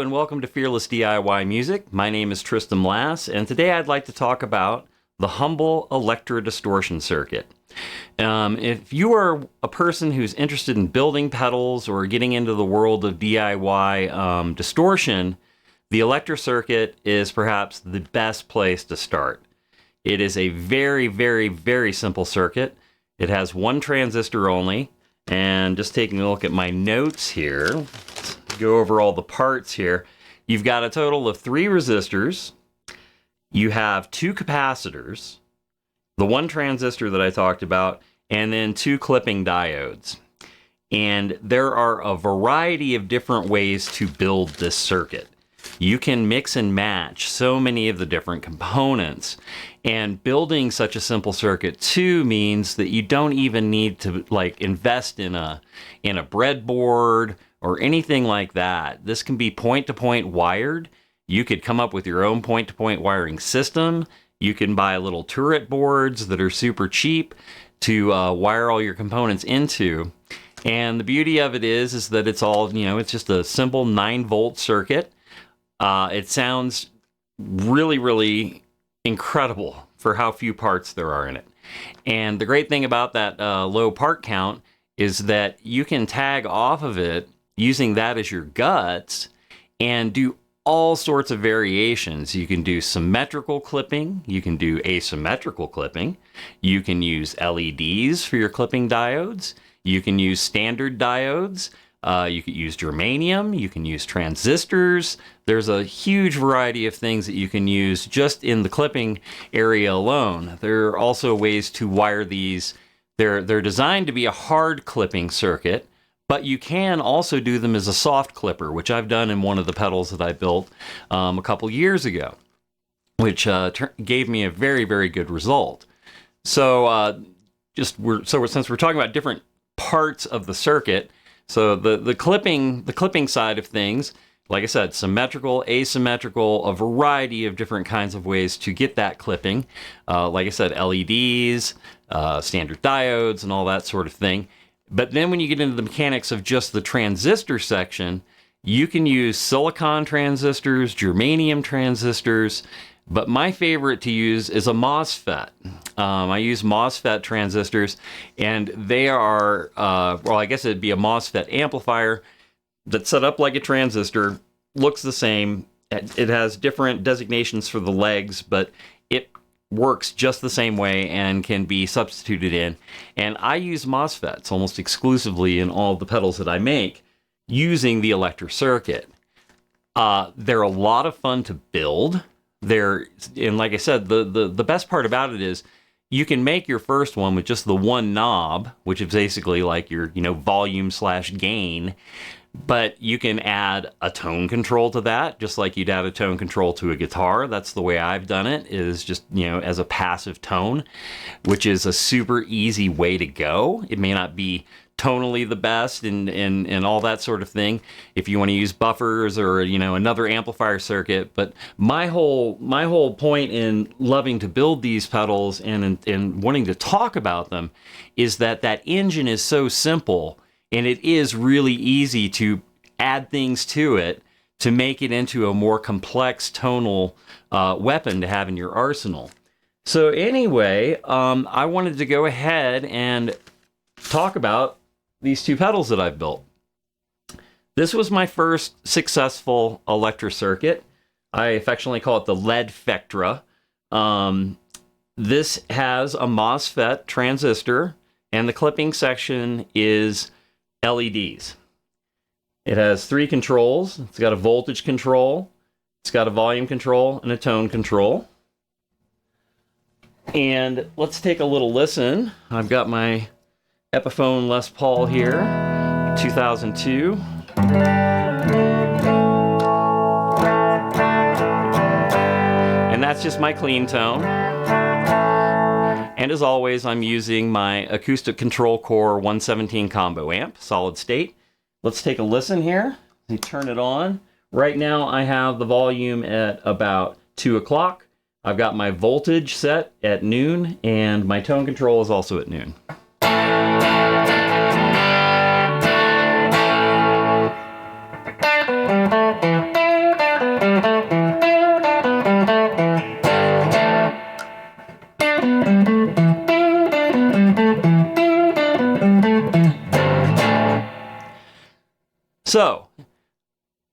and welcome to Fearless DIY Music. My name is Tristan Lass, and today I'd like to talk about the humble Electra distortion circuit. If you are a person who's interested in building pedals or getting into the world of DIY distortion, the Electra circuit is perhaps the best place to start. It is a very, very, very simple circuit. It has one transistor only, and just taking a look at my notes here, let's go over all the parts here. You've got a total of 3 resistors. You have 2 capacitors, the one transistor that I talked about, and then 2 clipping diodes. And there are a variety of different ways to build this circuit. You can mix and match so many of the different components. And building such a simple circuit too means that you don't even need to invest in a breadboard or anything like that. This can be point-to-point wired. You could come up with your own point-to-point wiring system. You can buy little turret boards that are super cheap to wire all your components into. And the beauty of it is that it's all, it's just a simple 9-volt circuit. It sounds really, really incredible for how few parts there are in it. And the great thing about that low part count is that you can tag off of it using that as your guts and do all sorts of variations. You can do symmetrical clipping, you can do asymmetrical clipping, you can use LEDs for your clipping diodes, you can use standard diodes, you can use germanium, you can use transistors. There's a huge variety of things that you can use just in the clipping area alone. There are also ways to wire these. They're designed to be a hard clipping circuit, but you can also do them as a soft clipper, which I've done in one of the pedals that I built a couple years ago, which gave me a very, very good result. So since we're talking about different parts of the circuit, so the clipping side of things, like I said, symmetrical, asymmetrical, a variety of different kinds of ways to get that clipping. Like I said, LEDs, standard diodes, and all that sort of thing. But then when you get into the mechanics of just the transistor section, you can use silicon transistors, germanium transistors, but my favorite to use is a MOSFET. I use MOSFET transistors, and they are, I guess it'd be a MOSFET amplifier that's set up like a transistor, looks the same. It has different designations for the legs, but it works just the same way and can be substituted in. And I use MOSFETs almost exclusively in all the pedals that I make using the Electra circuit. They're a lot of fun to build. And like I said, the best part about it is you can make your first one with just the one knob, which is basically like your volume/gain, but you can add a tone control to that, just like you'd add a tone control to a guitar. That's the way I've done it, is just as a passive tone, which is a super easy way to go. It may not be tonally the best and all that sort of thing if you want to use buffers or another amplifier circuit, but my whole point in loving to build these pedals and wanting to talk about them is that engine is so simple, and it is really easy to add things to it to make it into a more complex tonal weapon to have in your arsenal. So anyway, I wanted to go ahead and talk about these 2 pedals that I've built. This was my first successful Electra circuit. I affectionately call it the Leadfectra. This has a MOSFET transistor, and the clipping section is LEDs. It has 3 controls. It's got a voltage control, it's got a volume control, and a tone control. And let's take a little listen. I've got my Epiphone Les Paul here, 2002. And that's just my clean tone. And as always, I'm using my Acoustic Control Core 117 combo amp, solid state. Let's take a listen here. Let me turn it on. Right now I have the volume at about 2 o'clock. I've got my voltage set at noon, and my tone control is also at noon. So,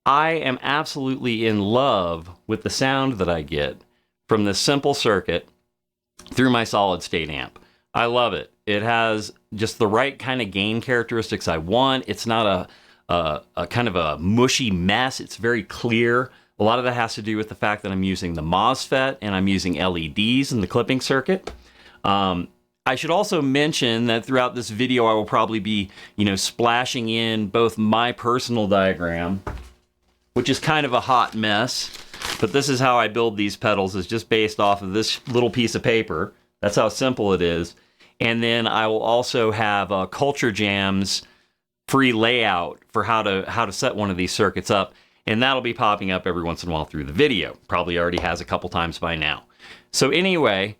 I am absolutely in love with the sound that I get from this simple circuit through my solid state amp. I love it. It has just the right kind of gain characteristics I want. It's not a kind of a mushy mess. It's very clear. A lot of that has to do with the fact that I'm using the MOSFET and I'm using LEDs in the clipping circuit. I should also mention that throughout this video, I will probably be, splashing in both my personal diagram, which is kind of a hot mess, but this is how I build these pedals, is just based off of this little piece of paper. That's how simple it is. And then I will also have Culture Jam's free layout for how to set one of these circuits up, and that'll be popping up every once in a while through the video. Probably already has a couple times by now. So anyway,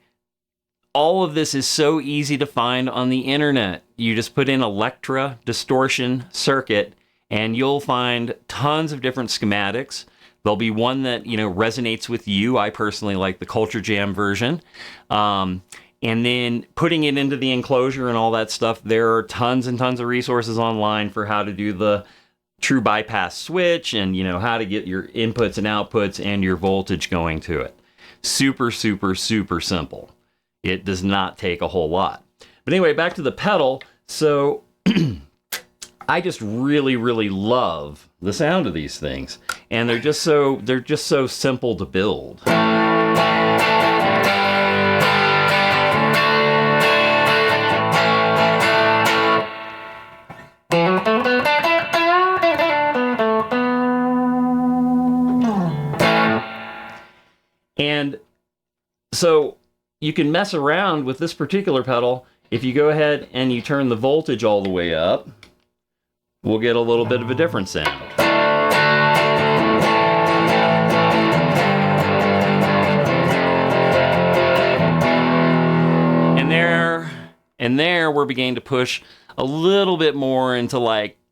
all of this is so easy to find on the internet. You just put in Electra distortion circuit, and you'll find tons of different schematics. There'll be one that resonates with you. I personally like the Culture Jam version. And then putting it into the enclosure and all that stuff, there are tons and tons of resources online for how to do the true bypass switch and, how to get your inputs and outputs and your voltage going to it. Super, super, super simple. It does not take a whole lot. But anyway, back to the pedal. So I just really, really love the sound of these things. And they're just so simple to build. And so you can mess around with this particular pedal. If you go ahead and you turn the voltage all the way up, we'll get a little bit of a different sound. And there we're beginning to push a little bit more into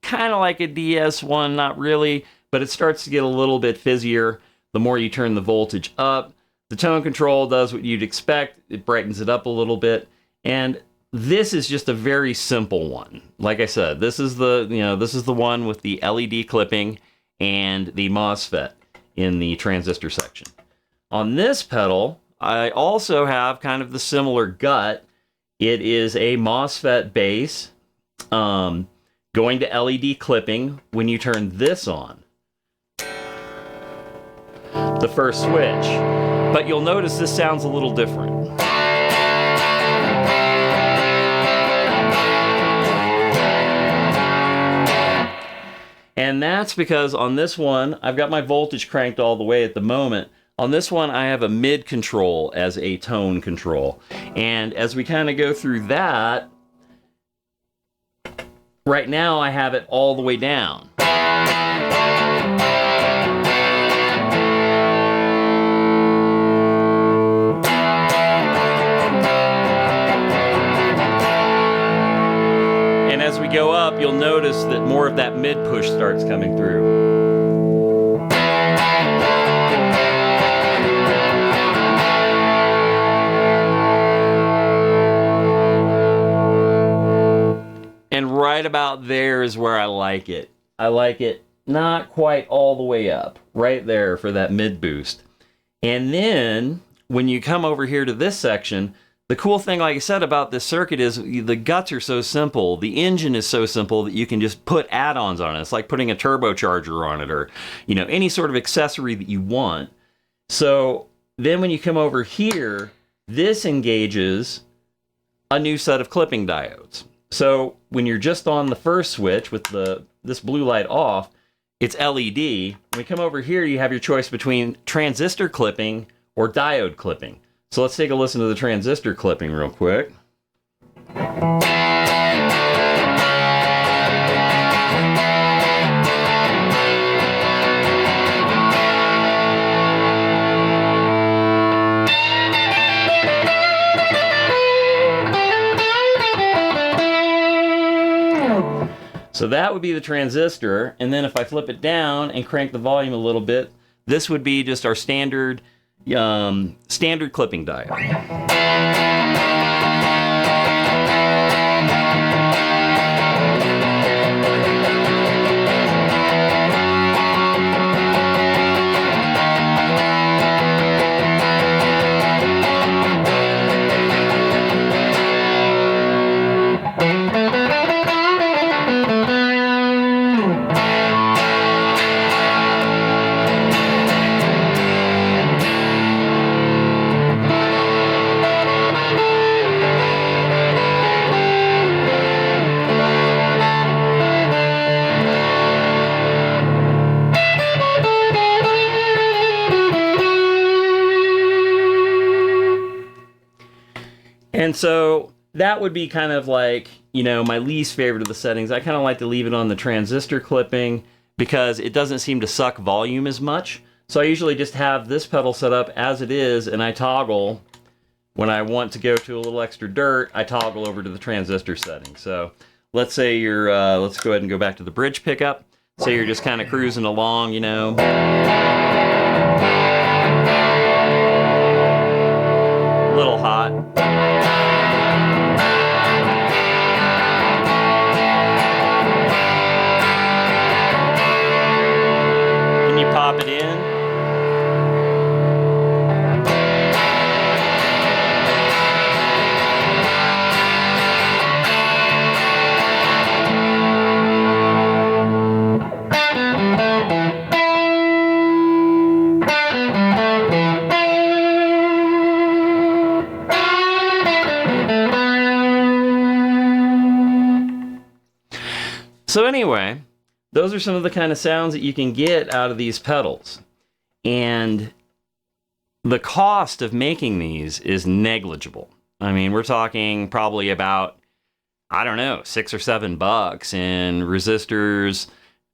kind of like a DS1, not really, but it starts to get a little bit fizzier the more you turn the voltage up. The tone control does what you'd expect. It brightens it up a little bit. And this is just a very simple one. Like I said, this is the one with the LED clipping and the MOSFET in the transistor section. On this pedal, I also have kind of the similar gut. It is a MOSFET base going to LED clipping when you turn this on, the first switch. But you'll notice this sounds a little different. And that's because on this one, I've got my voltage cranked all the way at the moment. On this one, I have a mid control as a tone control. And as we kind of go through that, right now I have it all the way down. And as we go up, you'll notice that more of that mid push starts coming through. And right about there is where I like it. I like it not quite all the way up, right there for that mid boost. And then when you come over here to this section, the cool thing, like I said, about this circuit is the guts are so simple. The engine is so simple that you can just put add-ons on it. It's like putting a turbocharger on it or, any sort of accessory that you want. So then when you come over here, this engages a new set of clipping diodes. So when you're just on the first switch with this blue light off, it's LED. When we come over here, you have your choice between transistor clipping or diode clipping. So let's take a listen to the transistor clipping real quick. So that would be the transistor, and then if I flip it down and crank the volume a little bit, this would be just our standard clipping diode. And so that would be kind of like, my least favorite of the settings. I kind of like to leave it on the transistor clipping because it doesn't seem to suck volume as much. So I usually just have this pedal set up as it is, and I toggle. When I want to go to a little extra dirt, I toggle over to the transistor setting. So let's say you're, let's go ahead and go back to the bridge pickup. Say you're just kind of cruising along, a little hot. Can you pop it in? So anyway, those are some of the kind of sounds that you can get out of these pedals. And the cost of making these is negligible. I mean, we're talking probably about, I don't know, $6 or $7 in resistors,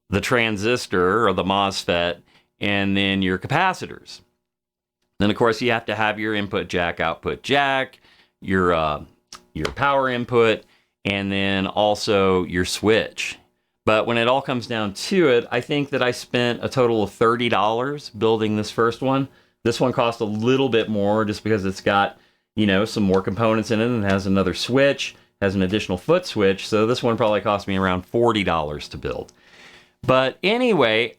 the transistor or the MOSFET, and then your capacitors. Then, of course, you have to have your input jack, output jack, your power input, and then also your switch. But when it all comes down to it, I think that I spent a total of $30 building this first one. This one cost a little bit more just because it's got, some more components in it and has another switch, has an additional foot switch. So this one probably cost me around $40 to build. But anyway,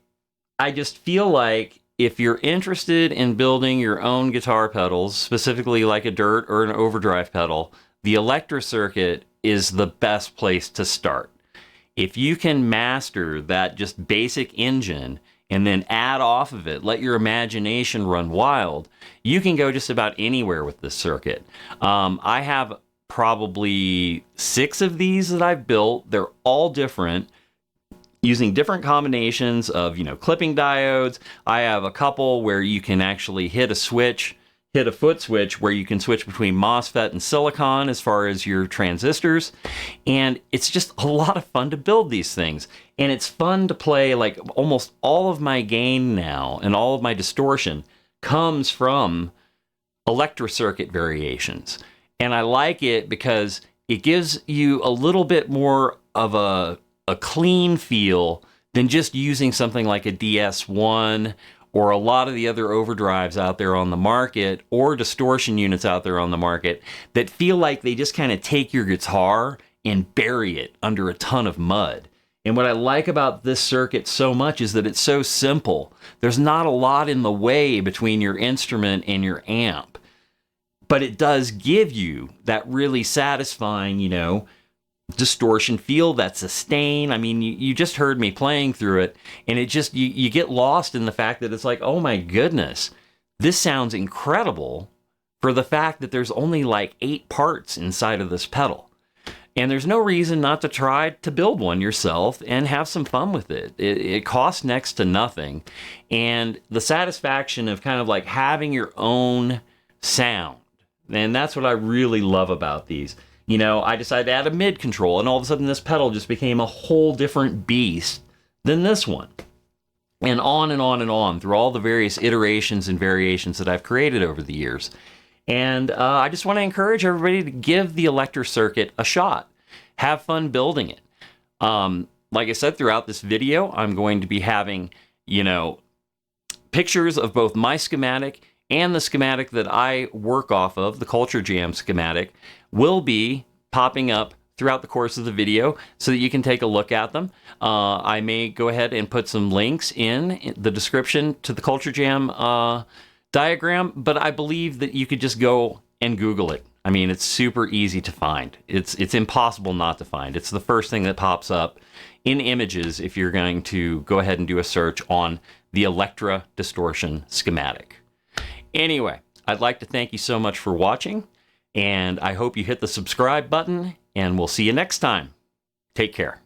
I just feel like if you're interested in building your own guitar pedals, specifically like a dirt or an overdrive pedal, the Electra circuit is the best place to start. If you can master that just basic engine and then add off of it, let your imagination run wild, you can go just about anywhere with this circuit. I have probably 6 of these that I've built. They're all different, using different combinations of, clipping diodes. I have a couple where you can actually hit a foot switch where you can switch between MOSFET and silicon as far as your transistors. And it's just a lot of fun to build these things. And it's fun to play. Like almost all of my gain now and all of my distortion comes from Electra circuit variations. And I like it because it gives you a little bit more of a clean feel than just using something like a DS1 or a lot of the other overdrives out there on the market or distortion units out there on the market that feel like they just kind of take your guitar and bury it under a ton of mud. And what I like about this circuit so much is that it's so simple. There's not a lot in the way between your instrument and your amp, but it does give you that really satisfying, distortion feel, that sustain. I mean, you just heard me playing through it, and it just, you get lost in the fact that it's like, oh my goodness, this sounds incredible for the fact that there's only like 8 parts inside of this pedal. And there's no reason not to try to build one yourself and have some fun with it. It costs next to nothing. And the satisfaction of kind of like having your own sound, and that's what I really love about these. I decided to add a mid control, and all of a sudden this pedal just became a whole different beast than this one. And on and on and on through all the various iterations and variations that I've created over the years. And I just want to encourage everybody to give the Electra circuit a shot. Have fun building it. Like I said, throughout this video, I'm going to be having, pictures of both my schematic and the schematic that I work off of, the Culture Jam schematic, will be popping up throughout the course of the video so that you can take a look at them. I may go ahead and put some links in the description to the Culture Jam diagram, but I believe that you could just go and Google it. I mean, it's super easy to find. It's impossible not to find. It's the first thing that pops up in images if you're going to go ahead and do a search on the Electra distortion schematic. Anyway, I'd like to thank you so much for watching, and I hope you hit the subscribe button, and we'll see you next time. Take care.